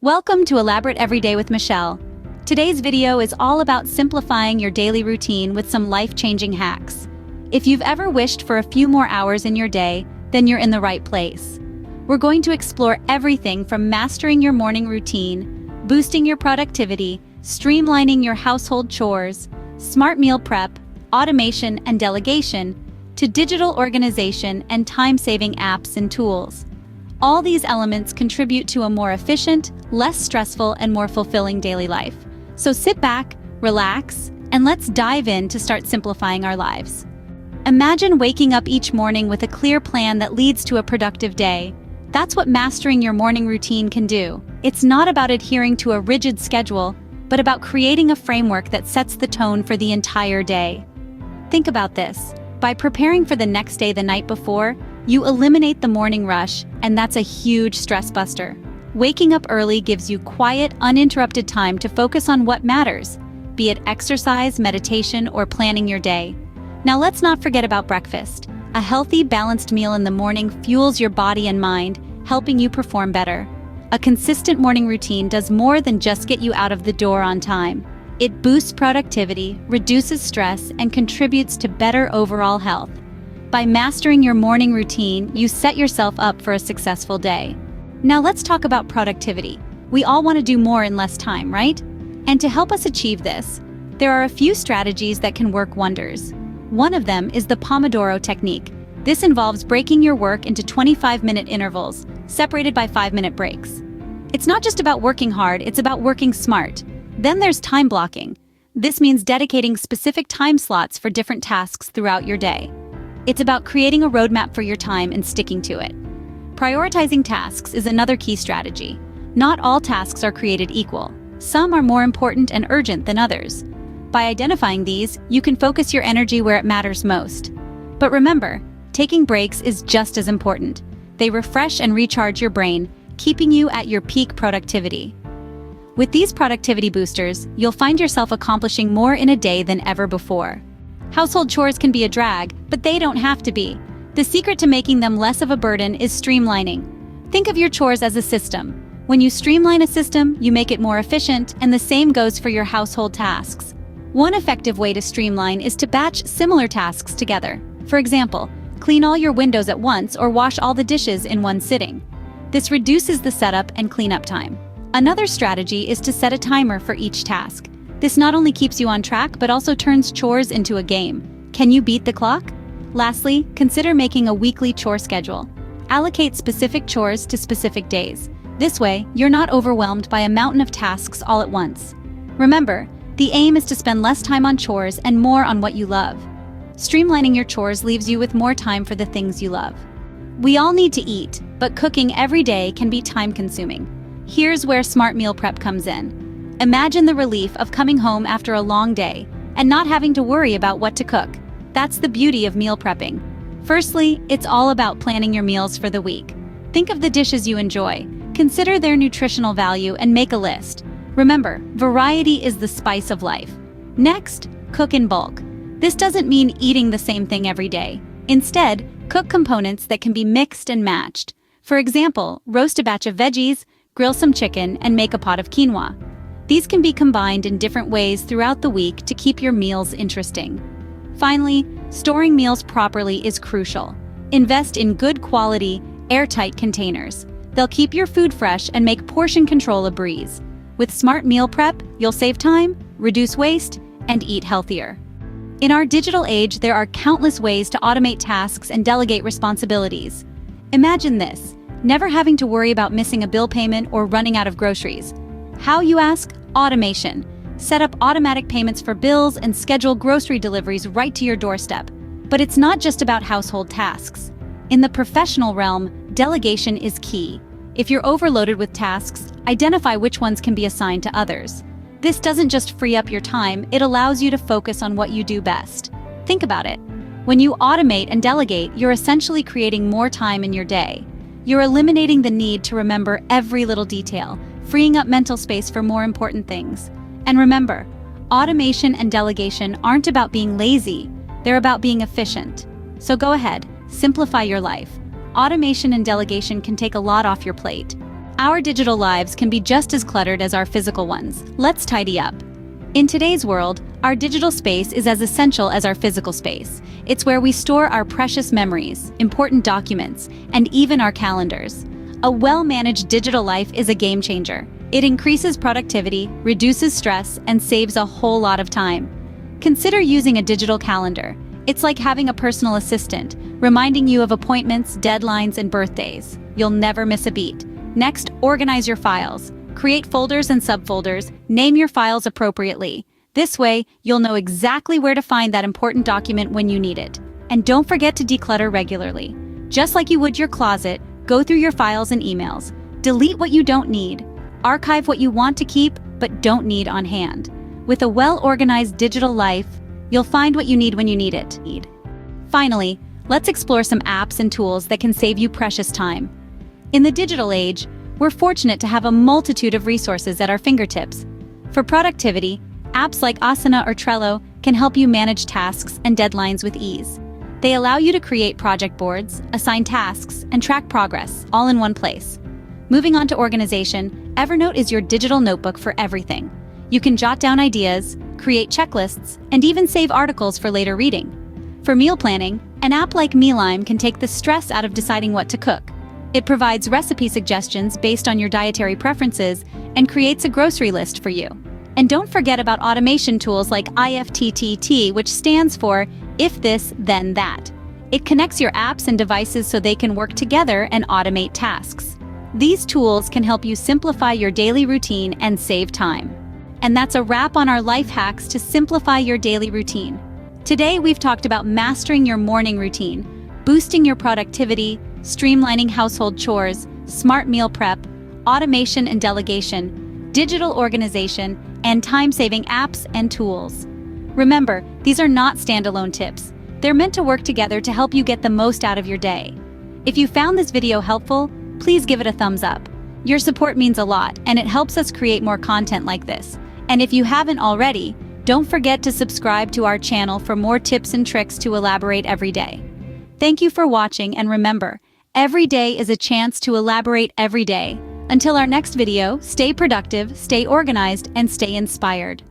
Welcome to Elaborate Everyday with Michelle. Today's video is all about simplifying your daily routine with some life-changing hacks. If you've ever wished for a few more hours in your day, then you're in the right place. We're going to explore everything from mastering your morning routine, boosting your productivity, streamlining your household chores, smart meal prep, automation and delegation, to digital organization and time-saving apps and tools. All these elements contribute to a more efficient, less stressful, and more fulfilling daily life. So sit back, relax, and let's dive in to start simplifying our lives. Imagine waking up each morning with a clear plan that leads to a productive day. That's what mastering your morning routine can do. It's not about adhering to a rigid schedule, but about creating a framework that sets the tone for the entire day. Think about this. By preparing for the next day the night before, you eliminate the morning rush, and that's a huge stress buster. Waking up early gives you quiet, uninterrupted time to focus on what matters, be it exercise, meditation, or planning your day. Now let's not forget about breakfast. A healthy, balanced meal in the morning fuels your body and mind, helping you perform better. A consistent morning routine does more than just get you out of the door on time. It boosts productivity, reduces stress, and contributes to better overall health. By mastering your morning routine, you set yourself up for a successful day. Now let's talk about productivity. We all want to do more in less time, right? And to help us achieve this, there are a few strategies that can work wonders. One of them is the Pomodoro technique. This involves breaking your work into 25-minute intervals, separated by 5-minute breaks. It's not just about working hard, it's about working smart. Then there's time blocking. This means dedicating specific time slots for different tasks throughout your day. It's about creating a roadmap for your time and sticking to it. Prioritizing tasks is another key strategy. Not all tasks are created equal. Some are more important and urgent than others. By identifying these, you can focus your energy where it matters most. But remember, taking breaks is just as important. They refresh and recharge your brain, keeping you at your peak productivity. With these productivity boosters, you'll find yourself accomplishing more in a day than ever before. Household chores can be a drag, but they don't have to be. The secret to making them less of a burden is streamlining. Think of your chores as a system. When you streamline a system, you make it more efficient, and the same goes for your household tasks. One effective way to streamline is to batch similar tasks together. For example, clean all your windows at once or wash all the dishes in one sitting. This reduces the setup and cleanup time. Another strategy is to set a timer for each task. This not only keeps you on track, but also turns chores into a game. Can you beat the clock? Lastly, consider making a weekly chore schedule. Allocate specific chores to specific days. This way, you're not overwhelmed by a mountain of tasks all at once. Remember, the aim is to spend less time on chores and more on what you love. Streamlining your chores leaves you with more time for the things you love. We all need to eat, but cooking every day can be time-consuming. Here's where smart meal prep comes in. Imagine the relief of coming home after a long day and not having to worry about what to cook. That's the beauty of meal prepping. Firstly, it's all about planning your meals for the week. Think of the dishes you enjoy, consider their nutritional value, and make a list. Remember, variety is the spice of life. Next, cook in bulk. This doesn't mean eating the same thing every day. Instead, cook components that can be mixed and matched. For example, roast a batch of veggies, grill some chicken, and make a pot of quinoa. These can be combined in different ways throughout the week to keep your meals interesting. Finally, storing meals properly is crucial. Invest in good quality, airtight containers. They'll keep your food fresh and make portion control a breeze. With smart meal prep, you'll save time, reduce waste, and eat healthier. In our digital age, there are countless ways to automate tasks and delegate responsibilities. Imagine this, never having to worry about missing a bill payment or running out of groceries. How, you ask? Automation. Set up automatic payments for bills and schedule grocery deliveries right to your doorstep. But it's not just about household tasks. In the professional realm, delegation is key. If you're overloaded with tasks, identify which ones can be assigned to others. This doesn't just free up your time, it allows you to focus on what you do best. Think about it. When you automate and delegate, you're essentially creating more time in your day. You're eliminating the need to remember every little detail, freeing up mental space for more important things. And remember, automation and delegation aren't about being lazy, they're about being efficient. So go ahead, simplify your life. Automation and delegation can take a lot off your plate. Our digital lives can be just as cluttered as our physical ones. Let's tidy up. In today's world, our digital space is as essential as our physical space. It's where we store our precious memories, important documents, and even our calendars. A well-managed digital life is a game changer. It increases productivity, reduces stress, and saves a whole lot of time. Consider using a digital calendar. It's like having a personal assistant, reminding you of appointments, deadlines, and birthdays. You'll never miss a beat. Next, organize your files. Create folders and subfolders, name your files appropriately. This way, you'll know exactly where to find that important document when you need it. And don't forget to declutter regularly. Just like you would your closet, go through your files and emails. Delete what you don't need. Archive what you want to keep, but don't need on hand. With a well-organized digital life, you'll find what you need when you need it. Finally, let's explore some apps and tools that can save you precious time. In the digital age, we're fortunate to have a multitude of resources at our fingertips. For productivity, apps like Asana or Trello can help you manage tasks and deadlines with ease. They allow you to create project boards, assign tasks, and track progress, all in one place. Moving on to organization, Evernote is your digital notebook for everything. You can jot down ideas, create checklists, and even save articles for later reading. For meal planning, an app like Mealime can take the stress out of deciding what to cook. It provides recipe suggestions based on your dietary preferences and creates a grocery list for you. And don't forget about automation tools like IFTTT, which stands for If This, Then That. It connects your apps and devices so they can work together and automate tasks. These tools can help you simplify your daily routine and save time. And that's a wrap on our life hacks to simplify your daily routine. Today, we've talked about mastering your morning routine, boosting your productivity, streamlining household chores, smart meal prep, automation and delegation, digital organization, and time-saving apps and tools. Remember, these are not standalone tips. They're meant to work together to help you get the most out of your day. If you found this video helpful, please give it a thumbs up. Your support means a lot, and it helps us create more content like this. And if you haven't already, don't forget to subscribe to our channel for more tips and tricks to elaborate every day. Thank you for watching, and remember, every day is a chance to elaborate every day. Until our next video, stay productive, stay organized, and stay inspired.